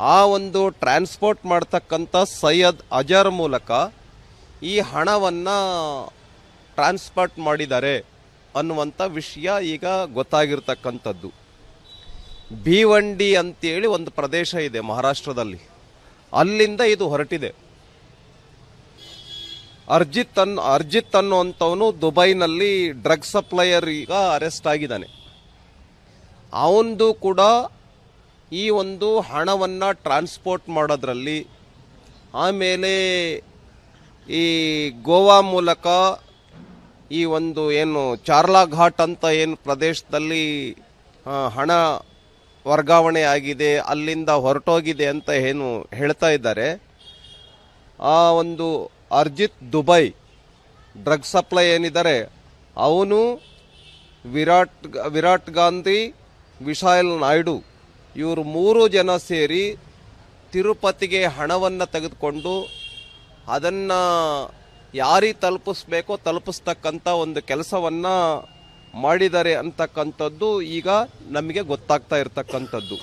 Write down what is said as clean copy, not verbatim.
ಆ ಒಂದು ಟ್ರಾನ್ಸ್ಪೋರ್ಟ್ ಮಾಡ್ತಕ್ಕಂಥ ಸೈಯದ್ ಅಜರ್ ಮೂಲಕ ಈ ಹಣವನ್ನು ಟ್ರಾನ್ಸ್ಪೋರ್ಟ್ ಮಾಡಿದ್ದಾರೆ ಅನ್ನುವಂಥ ವಿಷಯ ಈಗ ಗೊತ್ತಾಗಿರ್ತಕ್ಕಂಥದ್ದು. ಭೀವಂಡಿ ಅಂತೇಳಿ ಒಂದು ಪ್ರದೇಶ ಇದೆ ಮಹಾರಾಷ್ಟ್ರದಲ್ಲಿ, ಅಲ್ಲಿಂದ ಇದು ಹೊರಟಿದೆ. ಅರ್ಜಿತ್ ಅನ್ನುವಂಥವನು ದುಬೈನಲ್ಲಿ ಡ್ರಗ್ ಸಪ್ಲೈಯರ್ ಈಗ ಅರೆಸ್ಟ್ ಆಗಿದ್ದಾನೆ. ಅವನದು ಕೂಡ ಈ ಒಂದು ಹಣವನ್ನು ಟ್ರಾನ್ಸ್ಪೋರ್ಟ್ ಮಾಡೋದ್ರಲ್ಲಿ, ಆಮೇಲೆ ಈ ಗೋವಾ ಮೂಲಕ ಈ ಒಂದು ಏನು ಚಾರ್ಲಾ ಘಾಟ್ ಅಂತ ಏನು ಪ್ರದೇಶದಲ್ಲಿ ಹಣ ವರ್ಗಾವಣೆ ಆಗಿದೆ, ಅಲ್ಲಿಂದ ಹೊರಟೋಗಿದೆ ಅಂತ ಏನು ಹೇಳ್ತಾ ಇದ್ದಾರೆ, ಆ ಒಂದು ಅರ್ಜಿತ್ ದುಬೈ ಡ್ರಗ್ ಸಪ್ಲೈ ಏನಿದ್ದಾರೆ ಅವನು ವಿರಾಟ್ ಗಾಂಧಿ, ವಿಶಾಲ್ ನಾಯ್ಡು ಇವರು 3 ಜನ ಸೇರಿ ತಿರುಪತಿಗೆ ಹಣವನ್ನು ತೆಗೆದುಕೊಂಡು ಅದನ್ನು ಯಾರಿಗೆ ತಲುಪಿಸ್ಬೇಕೋ ತಲುಪಿಸ್ತಕ್ಕಂಥ ಒಂದು ಕೆಲಸವನ್ನು ಮಾಡಿದ್ದಾರೆ ಅಂತಕ್ಕಂಥದ್ದು ಈಗ ನಮಗೆ ಗೊತ್ತಾಗ್ತಾ ಇರ್ತಕ್ಕಂಥದ್ದು.